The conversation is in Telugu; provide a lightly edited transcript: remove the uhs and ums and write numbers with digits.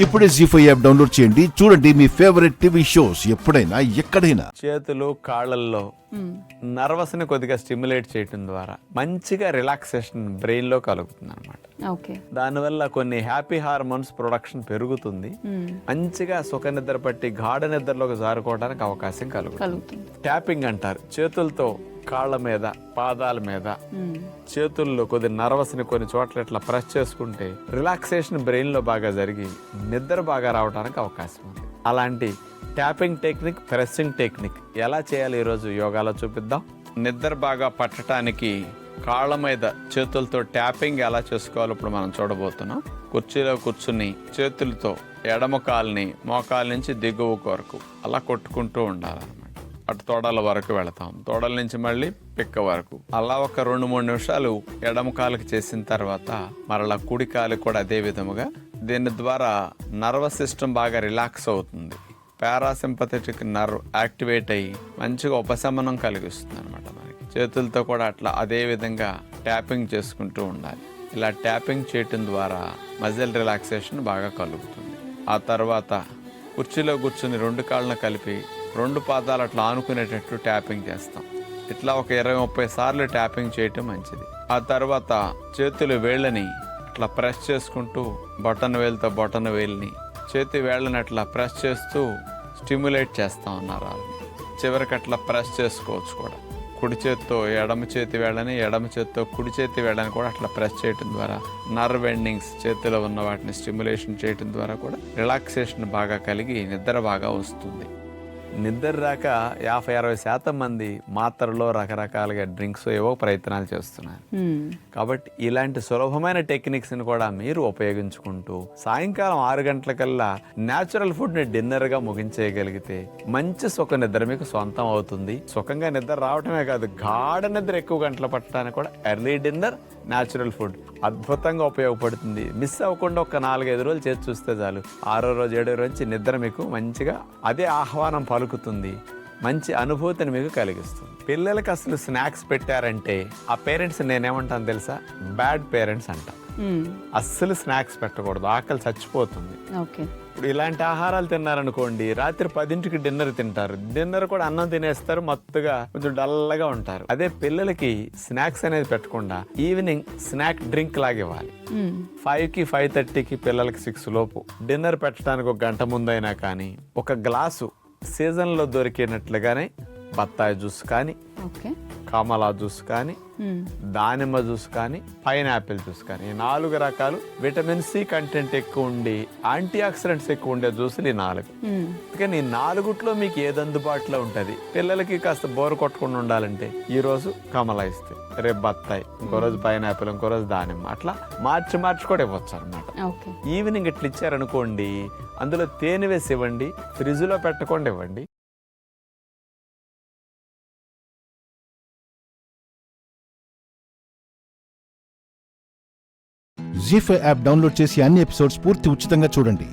ఇప్పుడే జీ5 యాప్ డౌన్లోడ్ చేయండి. చూడండి మీ ఫేవరెట్ టీవీ షోస్ ఎప్పుడైనా ఎక్కడైనా. చేతులు కాళ్ళల్లో నర్వస్ ని కొద్దిగా స్టిమ్యులేట్ చేయడం ద్వారా మంచిగా రిలాక్సేషన్ బ్రెయిన్ లో కలుగుతుంది అనమాట. దానివల్ల కొన్ని హ్యాపీ హార్మోన్స్ ప్రొడక్షన్ పెరుగుతుంది. మంచిగా సుఖ నిద్ర పట్టి గాఢ నిద్రలోకి జారుకోవడానికి అవకాశం కలుగుతుంది. ట్యాపింగ్ అంటారు. చేతులతో కాళ్ళ మీద పాదాల మీద చేతుల్లో కొద్ది నర్వస్ ని కొన్ని చోట్ల ఇట్లా ప్రెస్ చేసుకుంటే రిలాక్సేషన్ బ్రెయిన్ లో బాగా జరిగి నిద్ర బాగా రావడానికి అవకాశం ఉంది. అలాంటి ట్యాపింగ్ టెక్నిక్, ప్రెస్సింగ్ టెక్నిక్ ఎలా చేయాలి ఈరోజు యోగాలో చూపిద్దాం. నిద్ర బాగా పట్టడానికి కాళ్ళ మీద చేతులతో ట్యాపింగ్ ఎలా చేసుకోవాలో ఇప్పుడు మనం చూడబోతున్నాం. కుర్చీలో కూర్చుని చేతులతో ఎడమ కాలుని మోకాల నుంచి దిగువ వరకు అలా కొట్టుకుంటూ ఉండాలన్నమాట. అటు తోడల వరకు వెళతాం, తోడల నుంచి మళ్ళీ పిక్క వరకు అలా ఒక 2-3 నిమిషాలు ఎడమ కాలుకి చేసిన తర్వాత మరలా కుడి కాలుకి కూడా అదే విధముగా. దీని ద్వారా నర్వస్ సిస్టమ్ బాగా రిలాక్స్ అవుతుంది. పారాసింపథెటిక్ నర్వ్ యాక్టివేట్ అయ్యి మంచిగా ఉపశమనం కలిగిస్తుంది అనమాట. మనకి చేతులతో కూడా అట్లా అదే విధంగా ట్యాపింగ్ చేసుకుంటూ ఉండాలి. ఇలా ట్యాపింగ్ చేయటం ద్వారా మజిల్ రిలాక్సేషన్ బాగా కలుగుతుంది. ఆ తర్వాత కుర్చీలో కూర్చుని 2 కాళ్ళను కలిపి 2 పాదాలు అట్లా ఆనుకునేటట్టు ట్యాపింగ్ చేస్తాం. ఇట్లా ఒక 20-30 సార్లు ట్యాపింగ్ చేయటం మంచిది. ఆ తర్వాత చేతులు వేళ్ళని అట్లా ప్రెస్ చేసుకుంటూ బొటన వేలుతో బొటన వేలిని చేతి వేళ్ళని అట్లా ప్రెస్ చేస్తూ స్టిమ్యులేట్ చేస్తాం అన్నారు. చివరికి అట్లా ప్రెస్ చేసుకోవచ్చు కూడా. కుడి చేత్తో ఎడమ చేతి వేళ్ళని, ఎడమ చేత్తో కుడి చేతి వేళ్ళని కూడా అట్లా ప్రెస్ చేయడం ద్వారా నర్వ్ ఎండింగ్స్ చేతిలో ఉన్న వాటిని స్టిమ్యులేషన్ చేయడం ద్వారా కూడా రిలాక్సేషన్ బాగా కలిగి నిద్ర బాగా వస్తుంది. నిద్ర రాక 50-60% మంది మాత్రలో రకరకాలుగా డ్రింక్స్ ఏవో ప్రయత్నాలు చేస్తున్నారు. కాబట్టి ఇలాంటి సులభమైన టెక్నిక్స్ ని కూడా మీరు ఉపయోగించుకుంటూ సాయంకాలం 6 గంటలకల్లా న్యాచురల్ ఫుడ్ ని డిన్నర్ గా ముగించేయగలిగితే మంచి సుఖ నిద్ర మీకు సొంతం అవుతుంది. సుఖంగా నిద్ర రావటమే కాదు, గాఢ నిద్ర ఎక్కువ గంటలు పట్టడానికి కూడా ఎర్లీ డిన్నర్ న్యాచురల్ ఫుడ్ అద్భుతంగా ఉపయోగపడుతుంది. మిస్ అవ్వకుండా ఒక 4-5 రోజులు చేసి చూస్తే చాలు. 6వ రోజు 7వ రోజు నిద్ర మీకు మంచిగా అదే ఆహ్వానం పలుకుతుంది. మంచి అనుభూతిని మీకు కలిగిస్తుంది. పిల్లలకి అసలు స్నాక్స్ పెట్టారంటే ఆ పేరెంట్స్ నేనేమంటాను తెలుసా, బ్యాడ్ పేరెంట్స్ అంట. అస్సలు స్నాక్స్ పెట్టకూడదు, ఆకలి చచ్చిపోతుంది. ఇప్పుడు ఇలాంటి ఆహారాలు తిన్నారనుకోండి, రాత్రి 10ంటికి డిన్నర్ తింటారు. డిన్నర్ కూడా అన్నం తినేస్తారు, మత్తుగా కొంచెం డల్గా ఉంటారు. అదే పిల్లలకి స్నాక్స్ అనేది పెట్టకుండా ఈవినింగ్ స్నాక్ డ్రింక్ లాగా ఇవ్వాలి. 5కి 5:30కి పిల్లలకి 6 లోపు డిన్నర్ పెట్టడానికి 1 గంట ముందైనా కానీ ఒక గ్లాసు సీజన్లో దొరికినట్లుగానే బత్తాయి జ్యూస్ కానీ, కమలా జ్యూస్ కానీ, దానిమ్మ జ్యూస్ కానీ, పైనాపిల్ జ్యూస్ కానీ, ఈ 4 రకాలు విటమిన్ సి కంటెంట్ ఎక్కువ ఉండి యాంటీ ఆక్సిడెంట్స్ ఎక్కువ ఉండే జ్యూసులు ఈ 4. అందుకని ఈ 4లో మీకు ఏది అందుబాటులో ఉంటుంది. పిల్లలకి కాస్త బోరు కొట్టకుండా ఉండాలంటే ఈ రోజు కమలా ఇస్తే రేపు బత్తాయి, ఇంకో రోజు పైనాపిల్, ఇంకో రోజు దానిమ్మ, అట్లా మార్చి కూడా ఇవ్వచ్చు అనమాట. ఈవినింగ్ ఇట్లా ఇచ్చారనుకోండి, అందులో తేనె వేసి ఇవ్వండి, ఫ్రిడ్జ్ లో పెట్టకుండా ఇవ్వండి. జీ5 యాప్ డౌన్లోడ్ చేసి అన్ని ఎపిసోడ్స్ పూర్తి ఉచితంగా చూడండి.